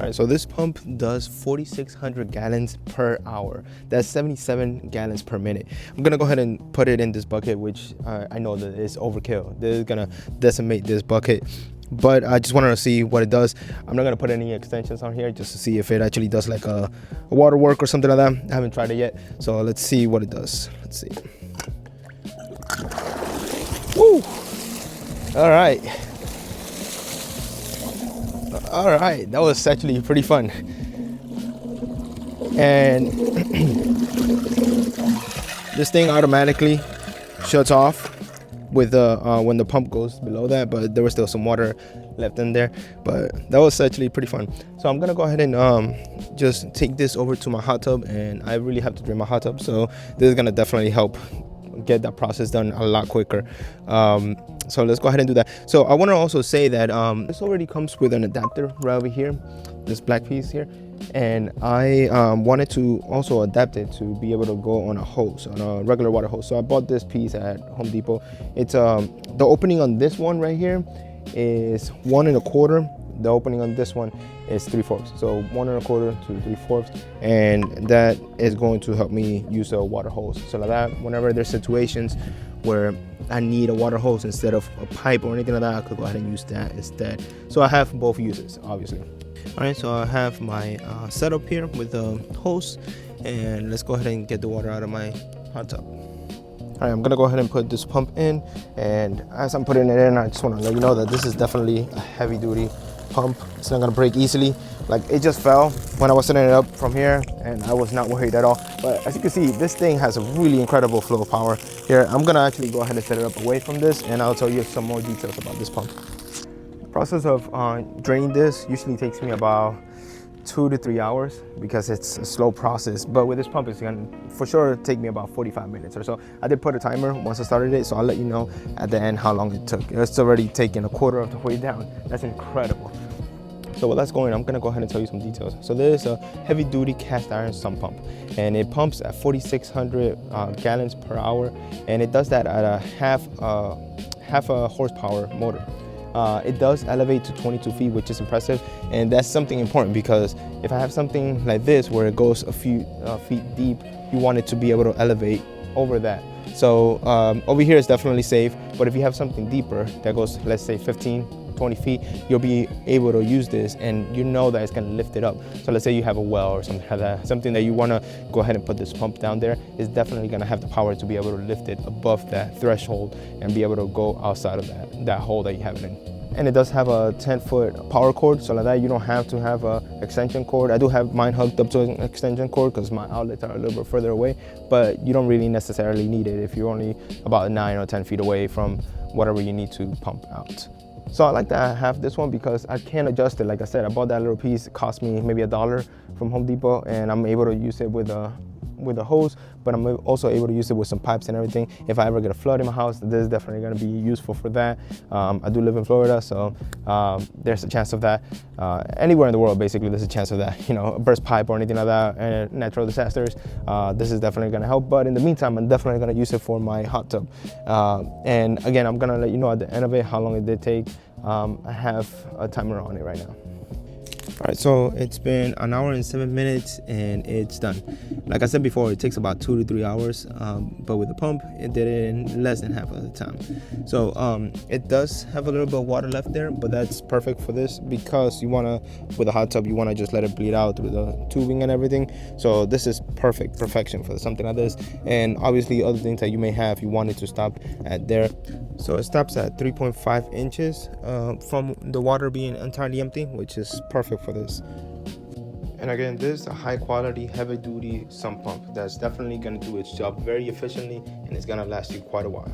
All right, so this pump does 4,600 gallons per hour. That's 77 gallons per minute. I'm gonna go ahead and put it in this bucket, which I know that is overkill. This is gonna decimate this bucket, but I just wanted to see what it does. I'm not gonna put any extensions on here just to see if it actually does like a water work or something like that. I haven't tried it yet, so let's see what it does. Let's see. Woo! All right. All right, that was actually pretty fun. And this thing automatically shuts off with when the pump goes below that, but there was still some water left in there. But that was actually pretty fun. So I'm gonna go ahead and just take this over to my hot tub, and I really have to drain my hot tub, so this is gonna definitely help get that process done a lot quicker. So let's go ahead and do that. So I want to also say that this already comes with an adapter right over here, this black piece here, and I wanted to also adapt it to be able to go on a hose, on a regular water hose. So I bought this piece at Home Depot. It's the opening on this one right here is 1 1/4. The opening on this one is 3/4. So 1 1/4 to 3/4, and that is going to help me use a water hose. So like that, whenever there's situations where I need a water hose instead of a pipe or anything like that, I could go ahead and use that instead. So I have both uses, obviously. All right, so I have my setup here with the hose, and let's go ahead and get the water out of my hot tub. All right, I'm gonna go ahead and put this pump in, and as I'm putting it in, I just want to let you know that this is definitely a heavy duty pump. It's not gonna break easily. Like, it just fell when I was setting it up from here, and I was not worried at all. But as you can see, this thing has a really incredible flow of power. Here, I'm gonna actually go ahead and set it up away from this, and I'll tell you some more details about this pump. The process of draining this usually takes me about 2 to 3 hours because it's a slow process, but with this pump it's gonna for sure take me about 45 minutes or so. I did put a timer once I started it, so I'll let you know at the end how long it took. It's already taken 1/4 of the way down. That's incredible. So while that's going, I'm gonna go ahead and tell you some details. So this is a heavy duty cast iron sump pump, and it pumps at 4,600 gallons per hour, and it does that at a half a horsepower motor. It does elevate to 22 feet, which is impressive, and that's something important because if I have something like this where it goes a few feet deep, you want it to be able to elevate over that. So over here is definitely safe, but if you have something deeper that goes, let's say 15, 20 feet, you'll be able to use this, and you know that it's going to lift it up. So let's say you have a well or something like that, something that you want to go ahead and put this pump down there, is definitely going to have the power to be able to lift it above that threshold and be able to go outside of that hole that you have it in. And it does have a 10-foot power cord, so like that you don't have to have a extension cord. I do have mine hooked up to an extension cord because my outlets are a little bit further away, but you don't really necessarily need it if you're only about 9 or 10 feet away from whatever you need to pump out. So I like that I have this one because I can adjust it. Like I said, I bought that little piece. It cost me maybe $1 from Home Depot, and I'm able to use it with a hose, but I'm also able to use it with some pipes and everything. If I ever get a flood in my house, this is definitely going to be useful for that. I do live in Florida, so there's a chance of that. Anywhere in the world, basically, there's a chance of that. You know, a burst pipe or anything like that, and natural disasters. This is definitely going to help. But in the meantime, I'm definitely going to use it for my hot tub. And again, I'm going to let you know at the end of it how long it did take. I have a timer on it right now. All right, so it's been 1 hour and 7 minutes, and it's done. Like I said before, it takes about 2 to 3 hours, but with the pump, it did it in less than half of the time. So it does have a little bit of water left there, but that's perfect for this because you wanna, with a hot tub, you wanna just let it bleed out through the tubing and everything. So this is perfection for something like this. And obviously other things that you may have, you want it to stop at there. So it stops at 3.5 inches from the water being entirely empty, which is perfect for this. And again, this is a high quality, heavy duty sump pump that's definitely going to do its job very efficiently, and it's going to last you quite a while.